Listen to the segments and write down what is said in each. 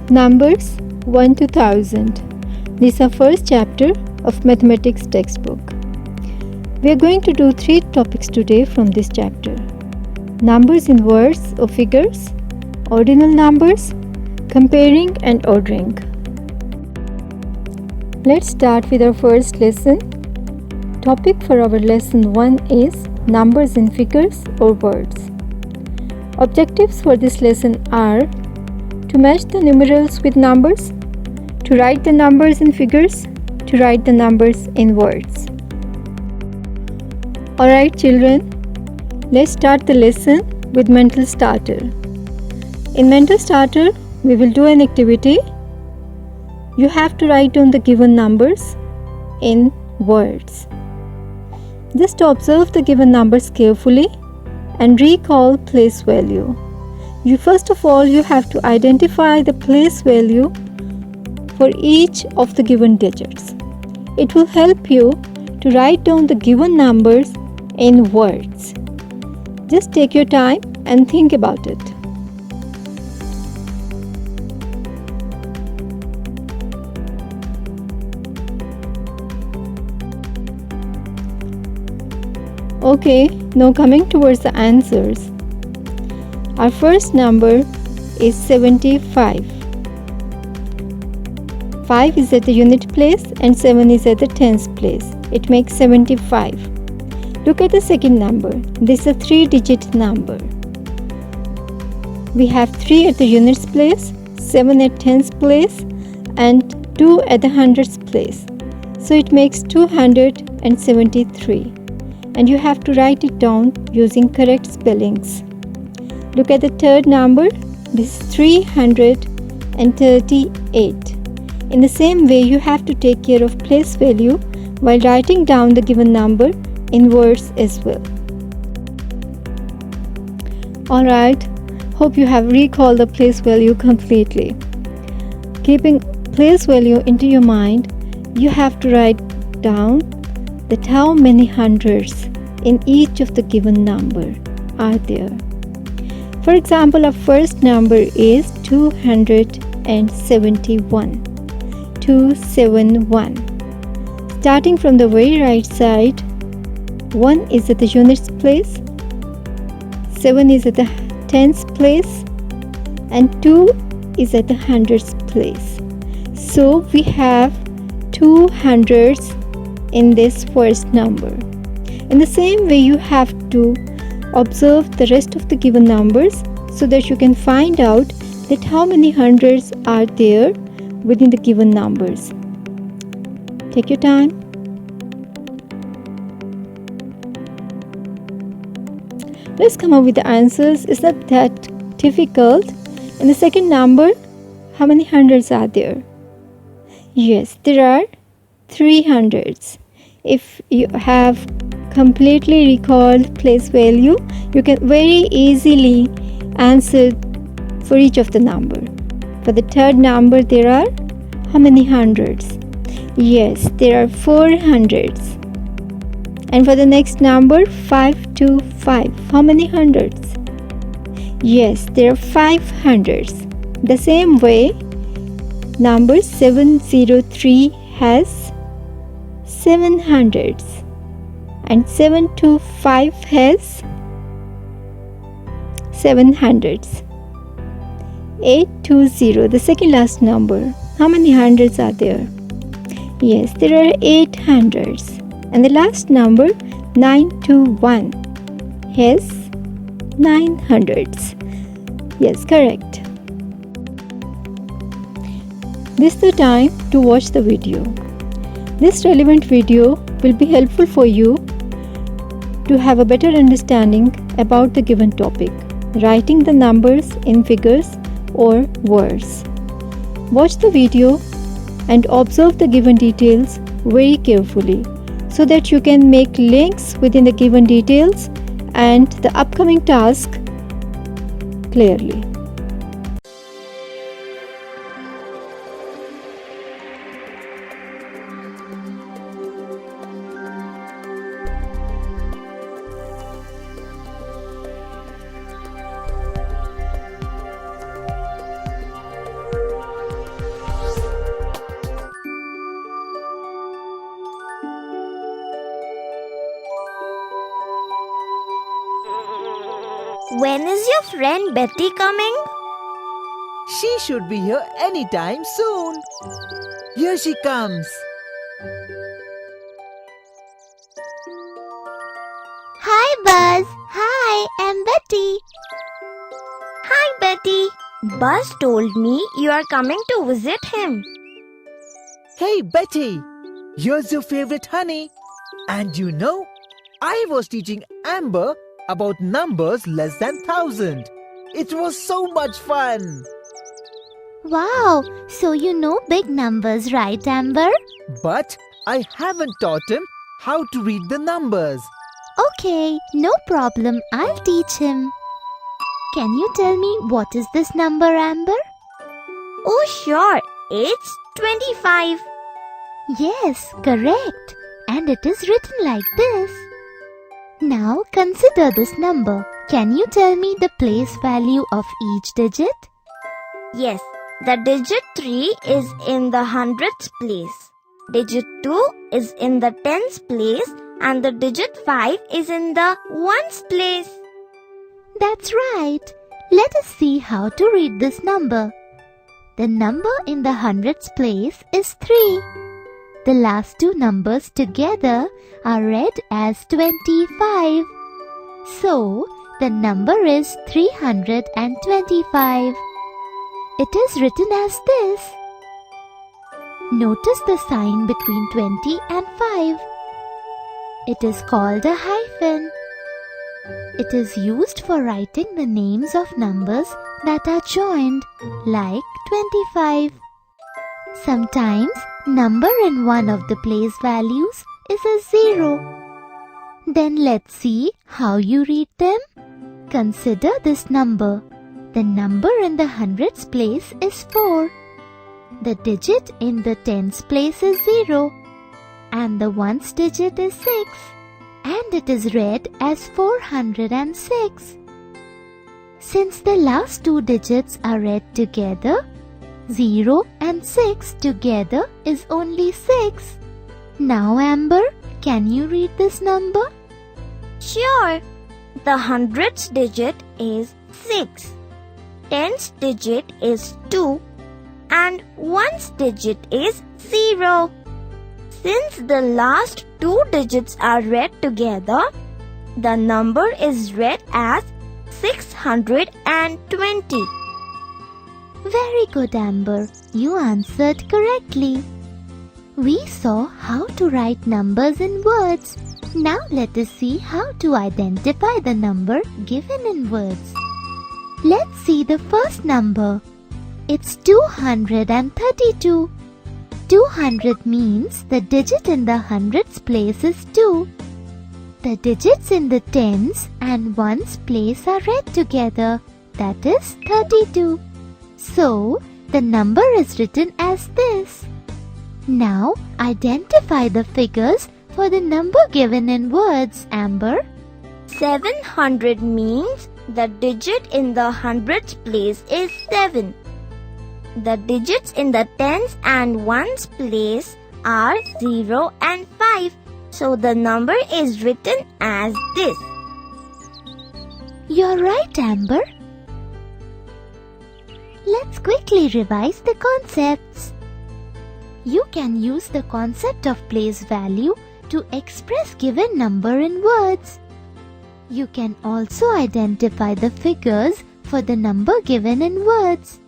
Numbers 1 to 1000. This is our first chapter of mathematics textbook. We are going to do 3 topics today from this chapter. Numbers in words or figures, ordinal numbers, comparing and ordering. Let's start with our first lesson. Topic for our lesson 1 is numbers in figures or words. Objectives for this lesson are to match the numerals with numbers, to write the numbers in figures, to write the numbers in words. Alright children, let's start the lesson with mental starter. In mental starter, we will do an activity. You have to write down the given numbers in words. Just observe the given numbers carefully and recall place value. First of all, you have to identify the place value for each of the given digits. It will help you to write down the given numbers in words. Just take your time and think about it. Okay, now coming towards the answers. Our first number is 75. 5 is at the unit place and 7 is at the tens place. It makes 75. Look at the second number. This is a 3-digit number. We have 3 at the units place, 7 at tens place and 2 at the hundreds place. So it makes 273. And you have to write it down using correct spellings. Look at the third number. This is 338. In the same way, you have to take care of place value while writing down the given number in words as well. Alright, hope you have recalled the place value completely. Keeping place value into your mind, you have to write down that how many hundreds in each of the given number are there. For example, our first number is 271. 271. Starting from the very right side, 1 is at the units place, 7 is at the tens place, and 2 is at the hundreds place. So we have 2 hundreds in this first number. In the same way, you have to observe the rest of the given numbers so that you can find out that how many hundreds are there within the given numbers. Take your time. Let's come up with the answers. It's not that difficult. In the second number, how many hundreds are there? Yes, there are 3 hundreds. If you have completely recalled place value, you can very easily answer for each of the number. For the third number, there are how many hundreds? Yes, there are 4 hundreds. And for the next number, 525, how many hundreds? Yes, there are 5 hundreds. The same way, number 703 has 7 hundreds. And 725 has 7 hundreds. 820, the second last number. How many hundreds are there? Yes, there are 8 hundreds. And the last number, 921, has 9 hundreds. Yes, correct. This is the time to watch the video. This relevant video will be helpful for you to have a better understanding about the given topic, writing the numbers in figures or words. Watch the video and observe the given details very carefully so that you can make links within the given details and the upcoming task clearly. when is your friend Betty coming? She should be here anytime soon. Here she comes. Hi, Buzz. Hi, I'm Betty. Hi, Betty. Buzz told me you are coming to visit him. Hey, Betty. Here's your favorite honey. And you know, I was teaching Amber about numbers less than 1,000. It was so much fun. Wow, so you know big numbers, right, Amber? But I haven't taught him how to read the numbers. Okay, no problem. I'll teach him. Can you tell me what is this number, Amber? Oh, sure. It's 25. Yes, correct. And it is written like this. Now consider this number. Can you tell me the place value of each digit? Yes, the digit 3 is in the hundredths place. Digit 2 is in the tens place and the digit 5 is in the ones place. That's right. Let us see how to read this number. The number in the hundredths place is 3. The last two numbers together are read as 25. So, the number is 325. It is written as this. Notice the sign between 20 and 5. It is called a hyphen. It is used for writing the names of numbers that are joined, like 25. Sometimes, number in one of the place values is a 0. Then let's see how you read them. Consider this number. The number in the hundredths place is 4. The digit in the tens place is 0. And the ones digit is 6. And it is read as 406. Since the last two digits are read together, 0 and 6 together is only 6. Now, Amber, can you read this number? Sure. The hundredths digit is 6. Tens digit is 2. And ones digit is 0. Since the last two digits are read together, the number is read as 620. Very good, Amber. You answered correctly. We saw how to write numbers in words. Now let us see how to identify the number given in words. Let's see the first number. It's 232. 200 means the digit in the hundredths place is 2. The digits in the tens and ones place are read together. That is 32. So, the number is written as this. Now, identify the figures for the number given in words, Amber. 700 means the digit in the hundredths place is 7. The digits in the tens and ones place are 0 and 5. So the number is written as this. You're right, Amber. Let's quickly revise the concepts. You can use the concept of place value to express given number in words. You can also identify the figures for the number given in words.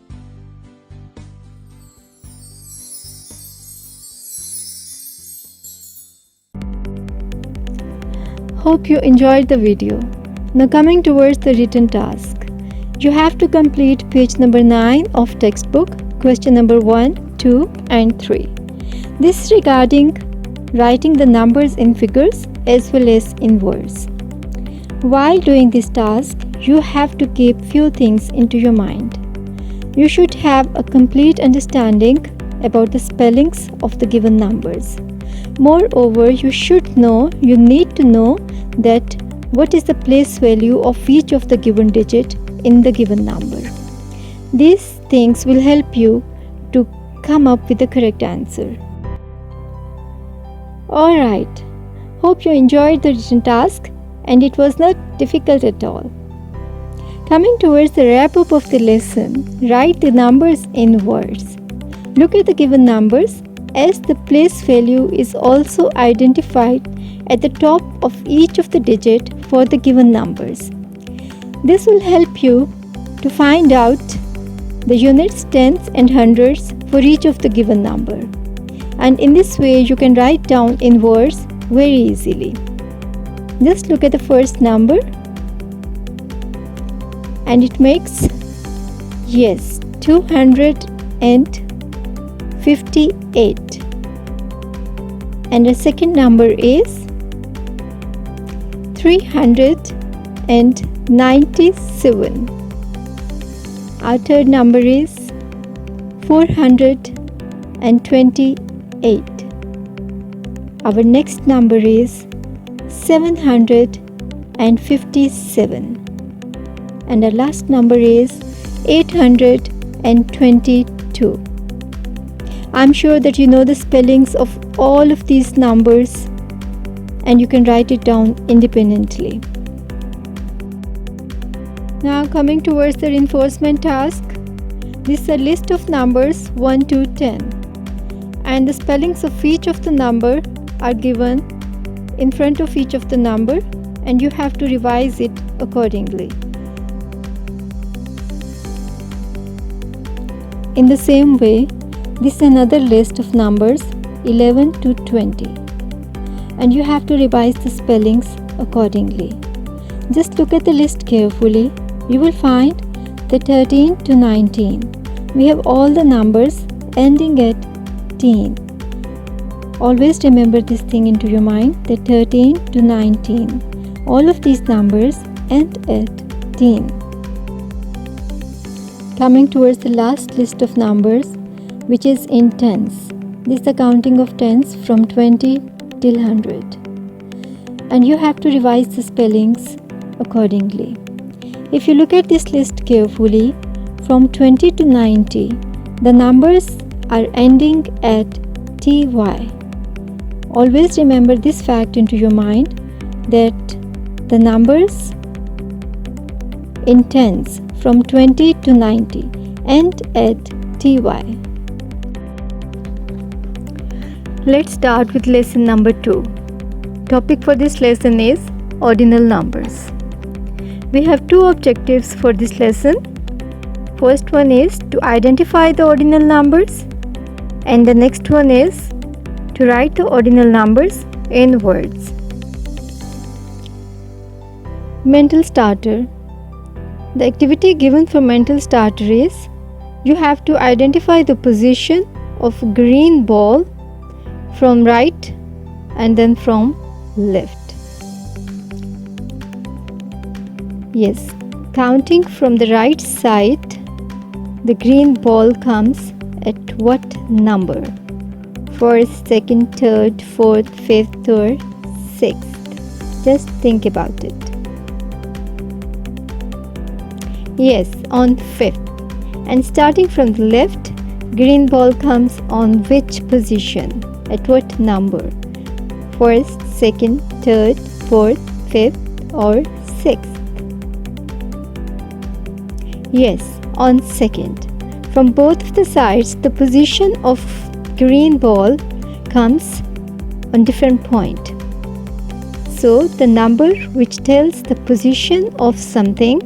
Hope you enjoyed the video. Now coming towards the written task. You have to complete page number 9 of textbook, question number 1, 2 and 3. This is regarding writing the numbers in figures as well as in words. While doing this task, you have to keep few things into your mind. You should have a complete understanding about the spellings of the given numbers. Moreover, you need to know that what is the place value of each of the given digit in the given number. These things will help you to come up with the correct answer. Alright, hope you enjoyed the written task and it was not difficult at all. Coming towards the wrap-up of the lesson, write the numbers in words. Look at the given numbers as the place value is also identified at the top of each of the digit for the given numbers. This will help you to find out the units, tens and hundreds for each of the given number. And in this way you can write down in words very easily. Just look at the first number and it makes 258, and the second number is 397. Our third number is 428. Our next number is 757. And our last number is 822. I'm sure that you know the spellings of all of these numbers and you can write it down independently. Now coming towards the reinforcement task, this is a list of numbers 1 to 10 and the spellings of each of the number are given in front of each of the number and you have to revise it accordingly. In the same way, this is another list of numbers 11 to 20 and you have to revise the spellings accordingly. Just look at the list carefully. You will find that 13 to 19. We have all the numbers ending at teen. Always remember this thing into your mind, that 13 to 19. All of these numbers end at teen. Coming towards the last list of numbers, which is in tens. This is the counting of tens from 20 till 100. And you have to revise the spellings accordingly. If you look at this list carefully, from 20 to 90, the numbers are ending at ty. Always remember this fact into your mind, that the numbers in tens from 20 to 90 end at ty. Let's start with lesson number 2. Topic for this lesson is ordinal numbers. We have two objectives for this lesson. First one is to identify the ordinal numbers and the next one is to write the ordinal numbers in words. Mental starter. The activity given for mental starter is you have to identify the position of green ball from right and then from left. Yes, counting from the right side, the green ball comes at what number? First, second, third, fourth, fifth or sixth? Just think about it. Yes, on fifth. And starting from the left, green ball comes on which position? At what number? First, second, third, fourth, fifth or sixth? Yes, on second. From both of the sides, the position of green ball comes on different point. So the number which tells the position of something,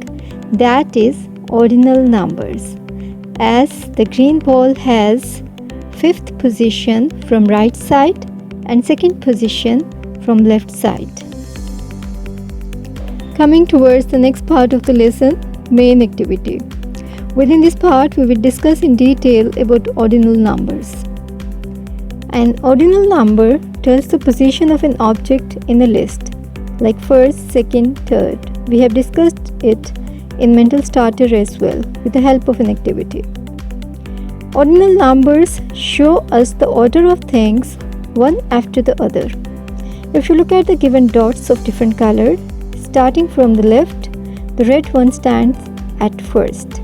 that is ordinal numbers. As the green ball has fifth position from right side and second position from left side. Coming towards the next part of the lesson, main activity. Within this part, we will discuss in detail about ordinal numbers. An ordinal number tells the position of an object in a list, like first, second, third. We have discussed it in mental starter as well with the help of an activity. Ordinal numbers show us the order of things one after the other. If you look at the given dots of different color, starting from the left, the red one stands at first.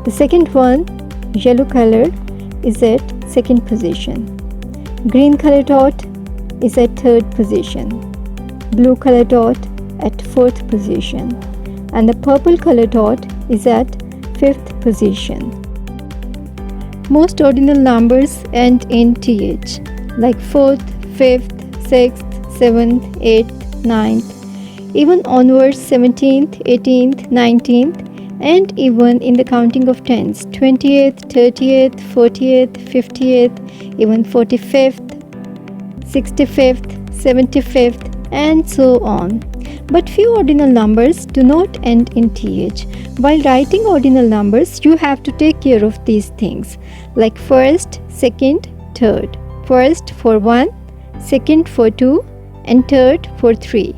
The second one, yellow color, is at second position. Green color dot is at third position. Blue color dot at fourth position. and the purple color dot is at 5th position. Most ordinal numbers end in th, like 4th, 5th, 6th, 7th, 8th, 9th, even onwards 17th, 18th, 19th, and even in the counting of tens, 20th, 30th, 40th, 50th, even 45th, 65th, 75th, and so on. But few ordinal numbers do not end in th. While writing ordinal numbers, you have to take care of these things, like first, second, third. First for 1, second for 2, and third for 3.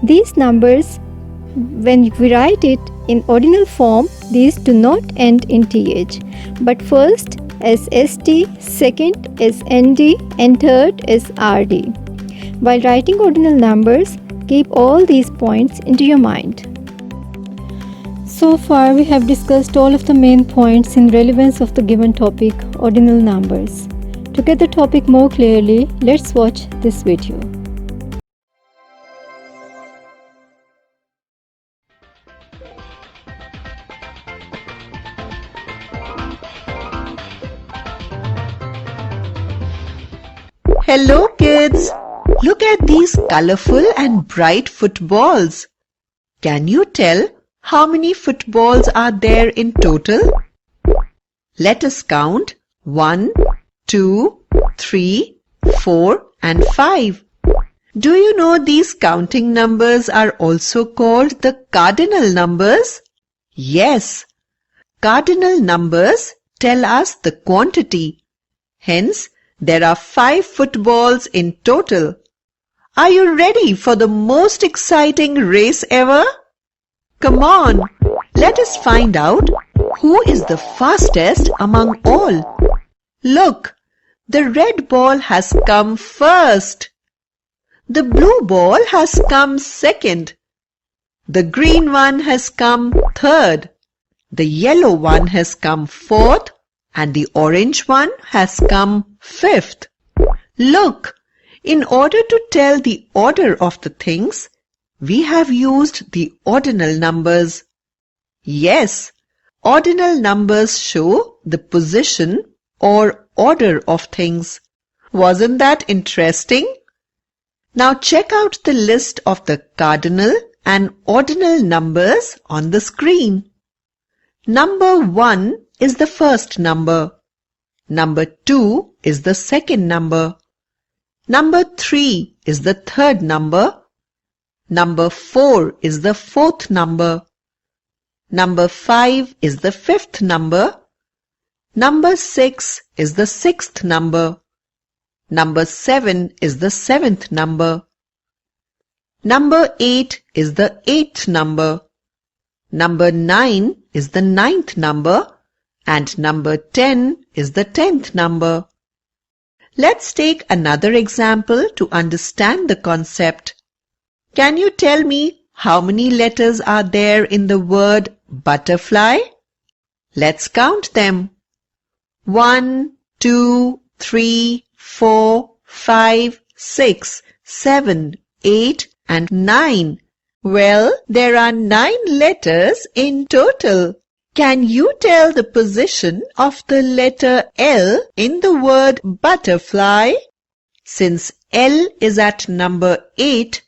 These numbers, when we write it in ordinal form, these do not end in th, but first is st, second is nd, and third is rd. While writing ordinal numbers, keep all these points into your mind. So far we have discussed all of the main points in relevance of the given topic, ordinal numbers. To get the topic more clearly, let's watch this video. Hello kids! Look at these colorful and bright footballs. Can you tell how many footballs are there in total? Let us count 1, 2, 3, 4 and 5. Do you know these counting numbers are also called the cardinal numbers? Yes, cardinal numbers tell us the quantity. Hence, there are 5 footballs in total. Are you ready for the most exciting race ever? Come on, let us find out who is the fastest among all. Look, the red ball has come first. The blue ball has come second. The green one has come third. The yellow one has come fourth. And the orange one has come fifth. Look, in order to tell the order of the things, we have used the ordinal numbers. Yes, ordinal numbers show the position or order of things. Wasn't that interesting? Now check out the list of the cardinal and ordinal numbers on the screen. Number 1 is the first number. Number 2 is the second number. Number 3 is the third number. Number 4 is the fourth number. Number 5 is the fifth number. Number 6 is the sixth number. Number 7 is the seventh number. Number 8 is the eighth number. Number 9 is the ninth number. And number 10 is the 10th number. Let's take another example to understand the concept. Can you tell me how many letters are there in the word butterfly? Let's count them. 1, 2, 3, 4, 5, 6, 7, 8 and 9. Well, there are 9 letters in total. Can you tell the position of the letter L in the word butterfly? Since L is at number 8,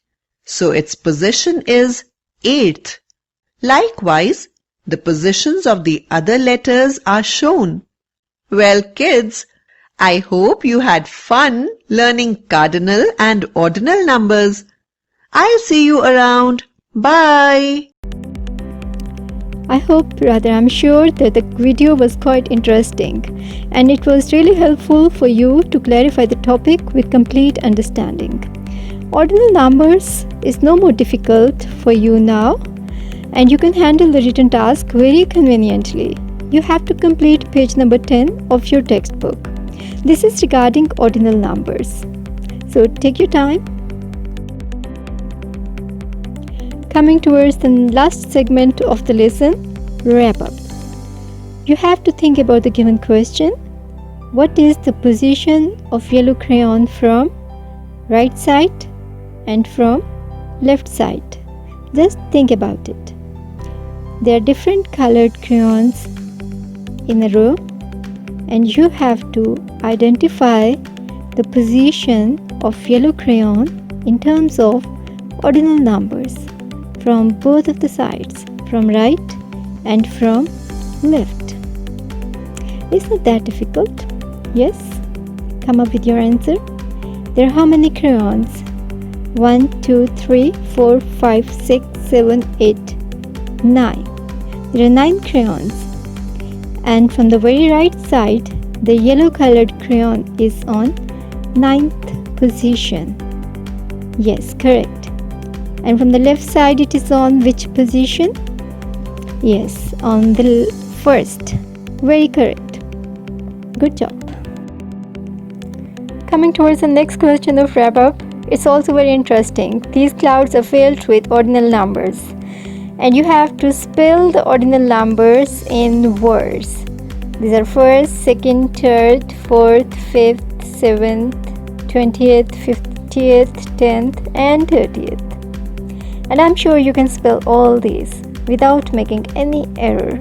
so its position is 8th. Likewise, the positions of the other letters are shown. Well, kids, I hope you had fun learning cardinal and ordinal numbers. I'll see you around. Bye! I'm sure that the video was quite interesting and it was really helpful for you to clarify the topic with complete understanding. Ordinal numbers is no more difficult for you now and you can handle the written task very conveniently. You have to complete page number 10 of your textbook. This is regarding ordinal numbers. So take your time. Coming towards the last segment of the lesson, wrap up. You have to think about the given question. What is the position of yellow crayon from right side and from left side? Just think about it. there are different colored crayons in a row, and you have to identify the position of yellow crayon in terms of ordinal numbers from both of the sides, from right and from left. Isn't that difficult? Yes? Come up with your answer. There are how many crayons? 1, 2, 3, 4, 5, 6, 7, 8, 9. There are 9 crayons. And from the very right side, the yellow colored crayon is on 9th position. Yes, correct. And from the left side, it is on which position? Yes, on the first. Very correct. Good job. Coming towards the next question of wrap up, it's also very interesting. These clouds are filled with ordinal numbers, and you have to spell the ordinal numbers in words. These are first, second, third, fourth, fifth, 7th, 20th, 50th, 10th, and 30th. And I'm sure you can spell all these without making any error.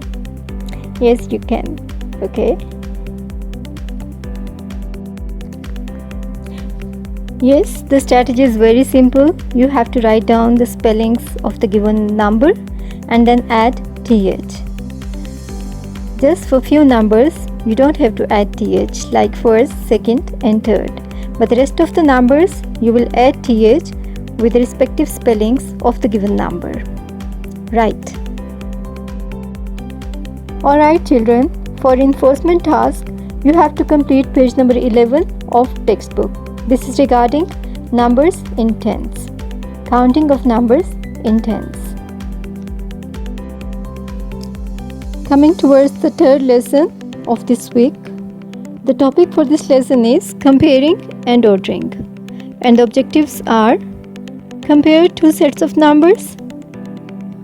Yes, you can. Okay. Yes, the strategy is very simple. You have to write down the spellings of the given number and then add th. Just for few numbers, you don't have to add th, like first, second, and third. But the rest of the numbers, you will add th with the respective spellings of the given number. Right. Alright children, for reinforcement task, you have to complete page number 11 of textbook. This is regarding numbers in tens. Counting of numbers in tens. Coming towards the third lesson of this week, the topic for this lesson is comparing and ordering. And the objectives are: compare two sets of numbers.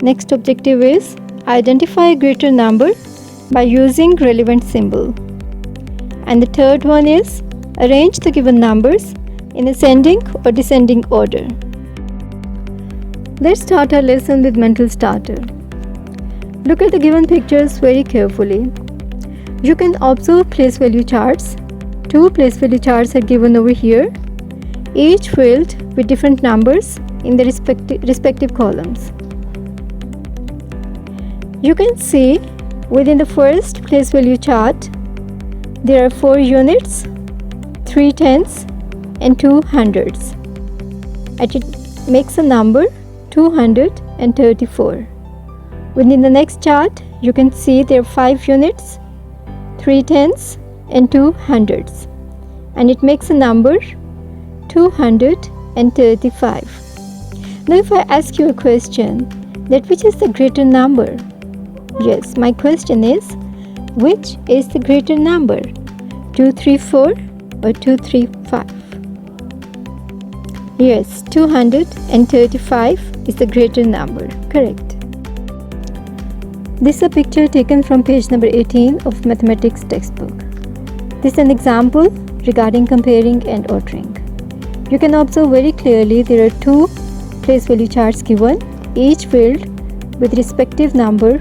Next objective is identify a greater number by using relevant symbol. And the third one is arrange the given numbers in ascending or descending order. Let's start our lesson with mental starter. Look at the given pictures very carefully. You can observe place value charts. 2 place value charts are given over here, each filled with different numbers in the respective columns. You can see within the first place value chart, there are 4 units, 3 tens, and 2 hundreds. And it makes a number 234. Within the next chart, you can see there are 5 units, 3 tens, and 2 hundreds. And it makes a number 235. Now if I ask you a question, that which is the greater number? Yes, my question is, which is the greater number? 234 or 235? Yes, 235 is the greater number. Correct. This is a picture taken from page number 18 of mathematics textbook. This is an example regarding comparing and ordering. You can observe very clearly there are 2 place value charts given, each filled with respective number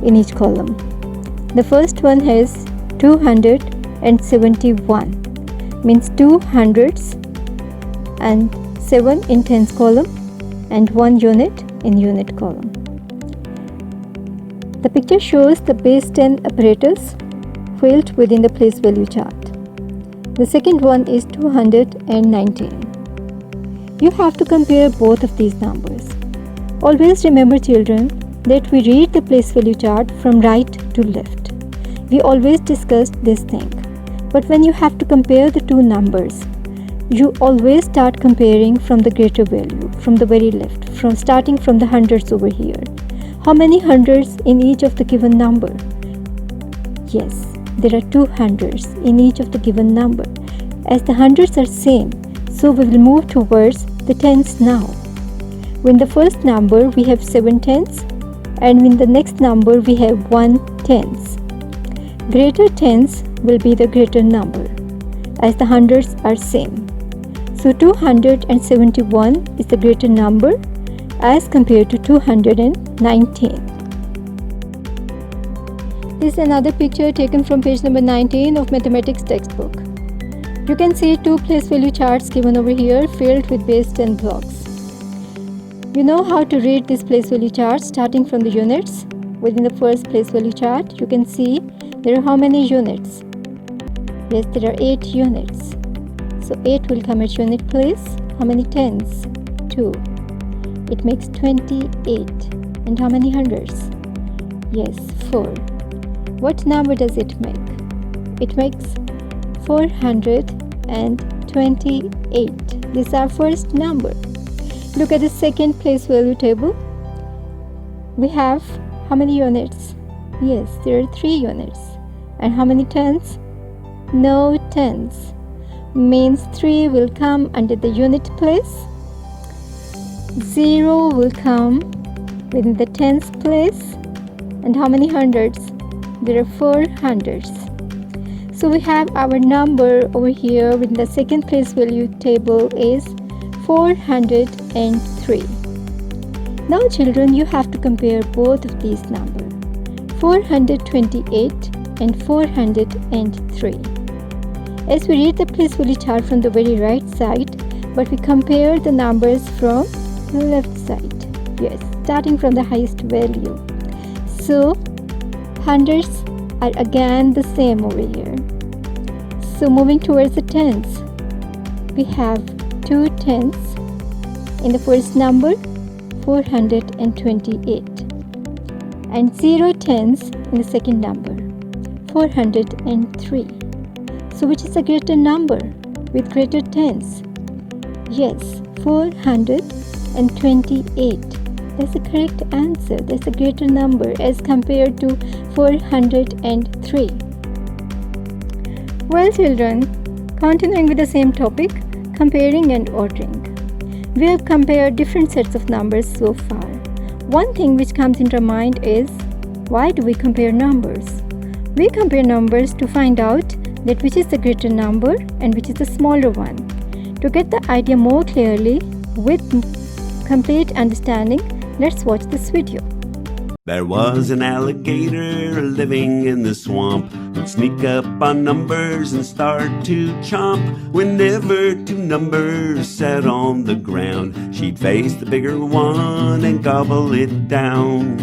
in each column. The first one has 271, means 2 hundreds and 7 in tens column and 1 unit in unit column. The picture shows the base 10 apparatus filled within the place value chart. The second one is 219. You have to compare both of these numbers. Always remember children that we read the place value chart from right to left. We always discussed this thing. But when you have to compare the two numbers, you always start comparing from the greater value, from the very left, starting from the hundreds over here. How many hundreds in each of the given number? Yes, there are 2 hundreds in each of the given number. As the hundreds are same, so we will move towards the tens now. In the first number we have 7 tens, and in the next number we have 1 tens. Greater tens will be the greater number, as the hundreds are same. So 271 is the greater number as compared to 219. This is another picture taken from page number 19 of mathematics textbook. You can see two place value charts given over here filled with base and blocks. You know how to read this place value chart starting from the units. Within the first place value chart, you can see there are how many units? Yes, there are 8 units. So 8 will come at unit place. How many tens? 2. It makes 28. And how many hundreds? Yes, 4. What number does it make? It makes 428. This is our first number. Look at the second place value table. We have how many units? Yes, there are 3 units. And how many tens? No tens. Means 3 will come under the unit place. 0 will come within the tens place. And how many hundreds? There are 4 hundreds. So we have our number over here within the second place value table is 403. Now children, you have to compare both of these numbers, 428 and 403. As we read the place value chart from the very right side, but we compare the numbers from the left side. Yes, starting from the highest value. So hundreds are again the same over here. So moving towards the tens, we have 2 tens in the first number, 428, and 0 tens in the second number, 403. So which is a greater number with greater tens? Yes, 428. That's the correct answer. That's a greater number as compared to 403. Well children, continuing with the same topic, comparing and ordering. We have compared different sets of numbers so far. One thing which comes into our mind is, why do we compare numbers? We compare numbers to find out that which is the greater number and which is the smaller one. To get the idea more clearly with complete understanding, let's watch this video. There was an alligator living in the swamp who'd sneak up on numbers and start to chomp. Whenever 2 numbers sat on the ground, she'd face the bigger one and gobble it down.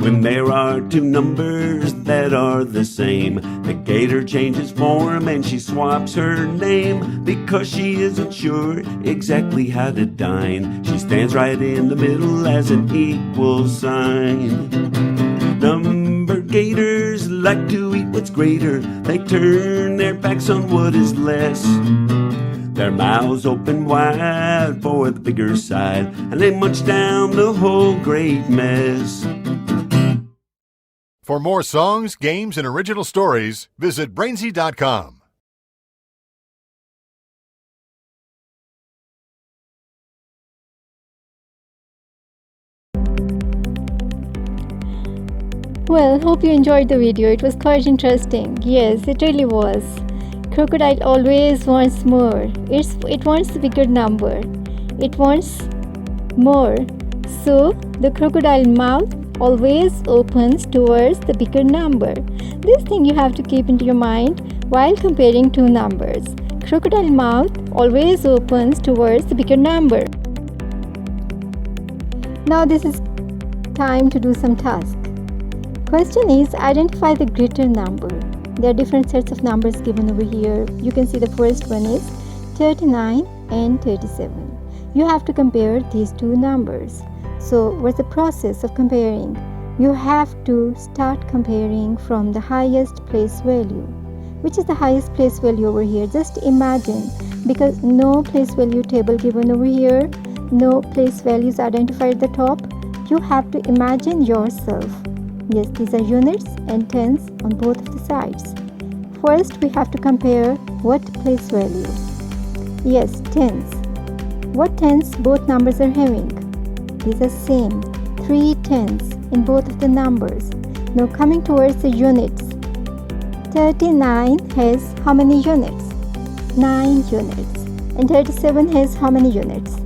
When there are 2 numbers that are the same, the gator changes form and she swaps her name. Because she isn't sure exactly how to dine, she stands right in the middle as an equal sign. Number gators like to eat what's greater. They turn their backs on what is less. Their mouths open wide for the bigger side, and they munch down the whole great mess. For more songs, games, and original stories, visit Brainsy.com. Well, hope you enjoyed the video. It was quite interesting. Yes, it really was. Crocodile always wants more. It wants the bigger number. It wants more. So the crocodile mouth always opens towards the bigger number. This thing you have to keep into your mind while comparing 2 numbers. Crocodile mouth always opens towards the bigger number. Now this is time to do some task. Question is, identify the greater number. There are different sets of numbers given over here. You can see the first one is 39 and 37. You have to compare these 2 numbers. So what's the process of comparing? You have to start comparing from the highest place value. Which is the highest place value over here? Just imagine, because no place value table given over here, no place values identified at the top. You have to imagine yourself. Yes, these are units and tens on both of the sides. First, we have to compare what place value. Yes, tens. What tens both numbers are having? These are same. 3 tens in both of the numbers. Now coming towards the units. 39 has how many units? 9 units. And 37 has how many units?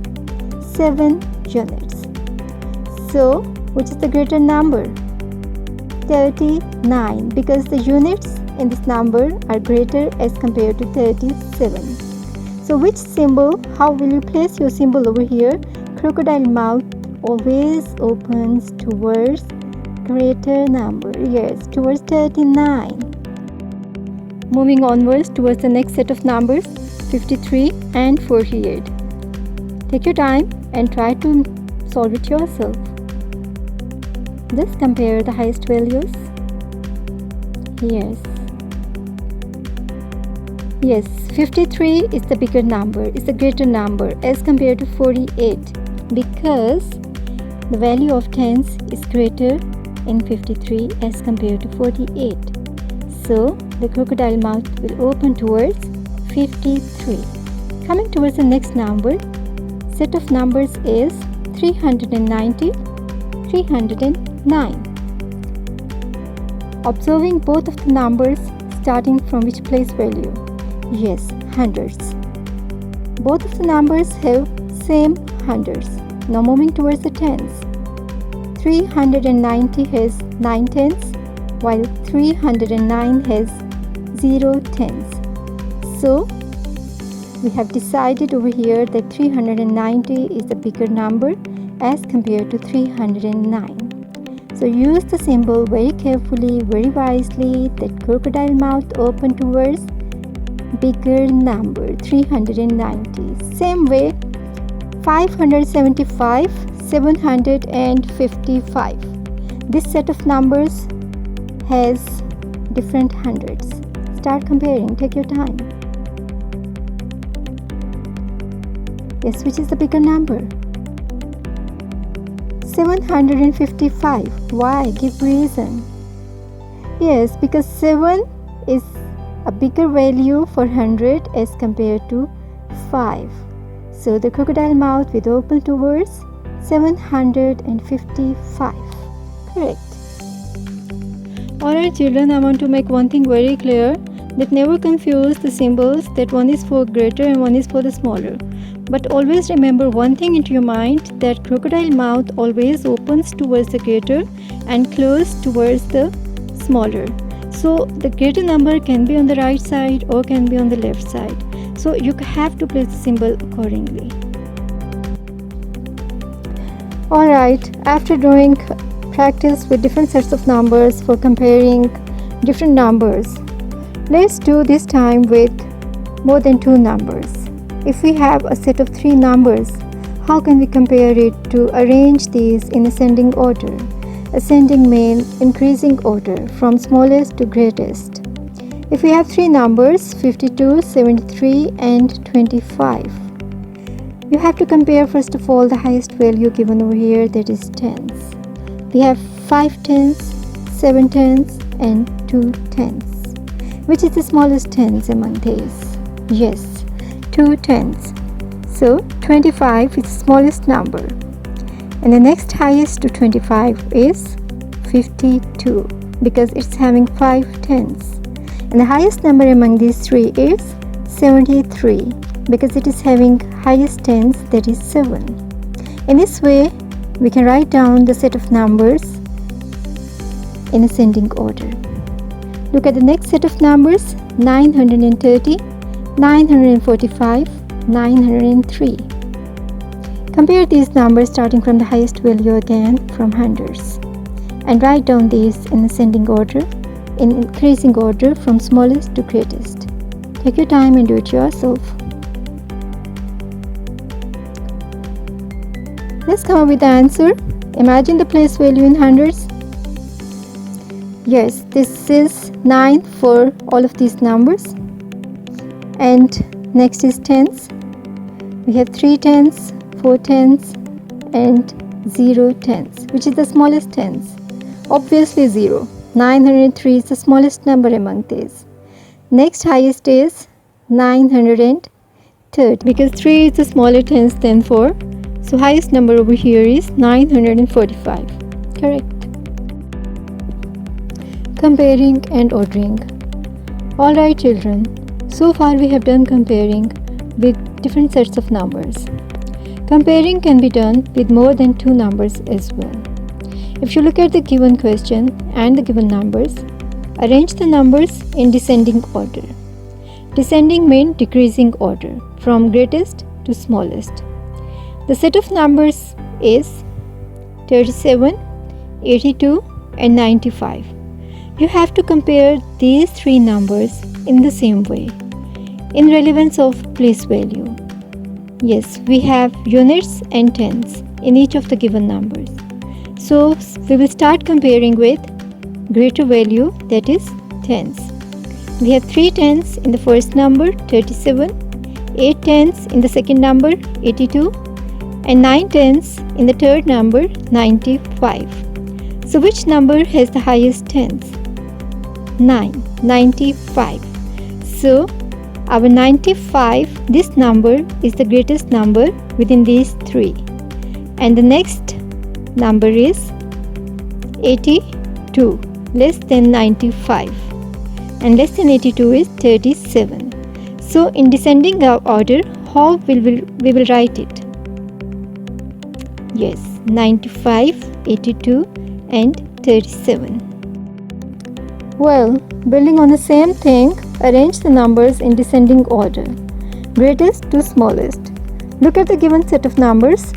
7 units. So, which is the greater number? 39 because the units in this number are greater as compared to 37. So which symbol, how will you place your symbol over here? Crocodile mouth always opens towards greater number. Yes, towards 39. Moving onwards towards the next set of numbers, 53 and 48. Take your time and try to solve it yourself. Let's compare the highest values. Yes, 53 is the bigger number, is the greater number as compared to 48 because the value of tens is greater in 53 as compared to 48. So the crocodile mouth will open towards 53. Coming towards the next number, set of numbers is 390, 309. Observing both of the numbers starting from which place value? Yes, hundreds. Both of the numbers have same hundreds. Now moving towards the tens. 390 has 9 tens while 309 has 0 tens. So we have decided over here that 390 is the bigger number as compared to 309. So use the symbol very carefully, very wisely, that crocodile mouth open towards bigger number 390. Same way 575, 755. This set of numbers has different hundreds. Start comparing, take your time. Yes, which is the bigger number? 755. Why? Give reason. Yes, because 7 is a bigger value for 100 as compared to 5. So the crocodile mouth will open towards 755. Correct. Alright children, I want to make one thing very clear, that never confuse the symbols, that one is for greater and one is for the smaller. But always remember one thing into your mind, that crocodile mouth always opens towards the greater and closed towards the smaller. So the greater number can be on the right side or can be on the left side. So you have to place the symbol accordingly. Alright, after doing practice with different sets of numbers for comparing different numbers, let's do this time with more than 2 numbers. If we have a set of 3 numbers, how can we compare it to arrange these in ascending order? Ascending means increasing order from smallest to greatest. If we have 3 numbers, 52, 73 and 25, you have to compare first of all the highest value given over here, that is tens. We have 5 tens, 7 tens and 2 tens. Which is the smallest tens among these? Yes, 2 tens. So 25 is the smallest number. And the next highest to 25 is 52 because it's having 5 tens. And the highest number among these 3 is 73 because it is having highest tens, that is 7. In this way, we can write down the set of numbers in ascending order. Look at the next set of numbers, 930, 945, 903. Compare these numbers starting from the highest value again from hundreds and write down these in ascending order, in increasing order from smallest to greatest. Take your time and do it yourself. Let's come up with the answer. Imagine the place value in hundreds. Yes, this is 9 for all of these numbers. And next is tens. We have 3 tens, 4 tens and 0 tens. Which is the smallest tens? Obviously 0. 903 is the smallest number among these. Next highest is 930 because 3 is the smaller tens than 4. So highest number over here is 945. Correct. Comparing and ordering. Alright children, so far we have done comparing with different sets of numbers. Comparing can be done with more than 2 numbers as well. If you look at the given question and the given numbers, arrange the numbers in descending order. Descending means decreasing order from greatest to smallest. The set of numbers is 37, 82 and 95. You have to compare these three numbers in the same way, in relevance of place value. Yes, we have units and tens in each of the given numbers. So we will start comparing with greater value, that is tens. We have 3 tens in the first number 37, 8 tens in the second number 82 and 9 tens in the third number 95. So which number has the highest tens? 95. So our 95, this number is the greatest number within these three. And the next number is 82, less than 95. And less than 82 is 37. So in descending order, how we will write it? Yes, 95, 82 and 37. Well, building on the same thing, arrange the numbers in descending order, greatest to smallest. Look at the given set of numbers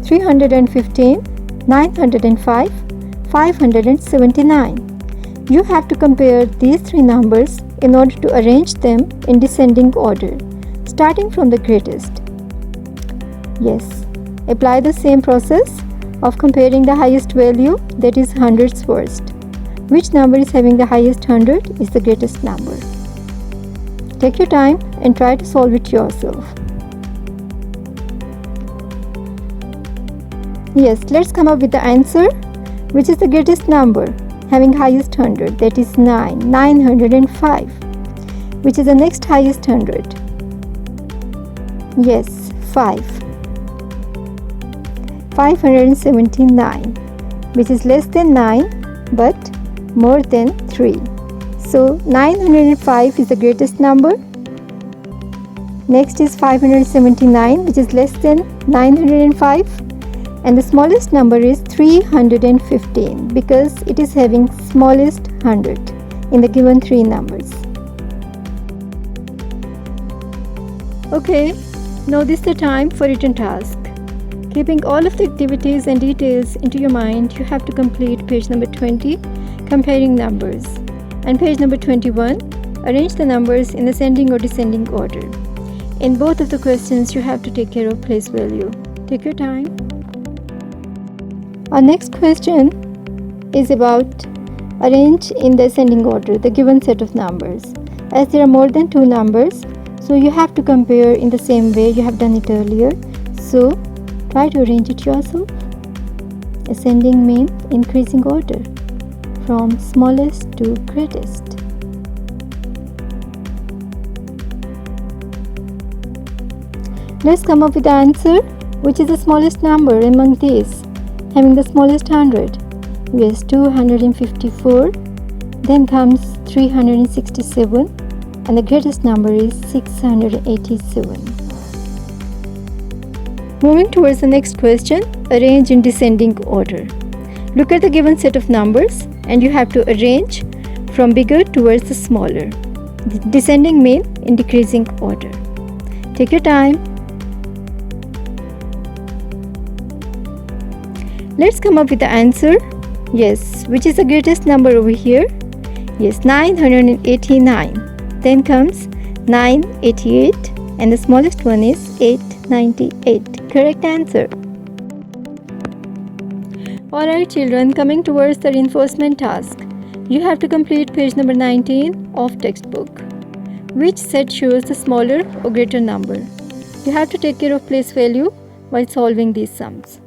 315, 905, 579. You have to compare these three numbers in order to arrange them in descending order, starting from the greatest. Yes, apply the same process of comparing the highest value, that is hundreds first. Which number is having the highest 100 is the greatest number. Take your time and try to solve it yourself. Yes, let's come up with the answer. Which is the greatest number having highest 100? That is 905. Which is the next highest 100? Yes, 579. Which is less than 9 but more than 3. So 905 is the greatest number. Next is 579, which is less than 905. And the smallest number is 315 because it is having smallest 100 in the given three numbers. Okay, now this is the time for written task. Keeping all of the activities and details into your mind, you have to complete page number 20, comparing numbers, and page number 21, arrange the numbers in ascending or descending order. In both of the questions, you have to take care of place value. Take your time. Our next question is about arrange in the ascending order the given set of numbers. As there are more than two numbers, so you have to compare in the same way you have done it earlier. So try to arrange it yourself. Ascending means increasing order from smallest to greatest. Let's come up with the answer. Which is the smallest number among these, having the smallest 100? Yes, 254. Then comes 367, and the greatest number is 687. Moving towards the next question, arrange in descending order. Look at the given set of numbers and you have to arrange from bigger towards the smaller. Descending means in decreasing order. Take your time. Let's come up with the answer. Yes, which is the greatest number over here? Yes, 989. Then comes 988 and the smallest one is 898. Correct answer. Alright children, coming towards the reinforcement task. You have to complete page number 19 of textbook. Which set shows the smaller or greater number? You have to take care of place value while solving these sums.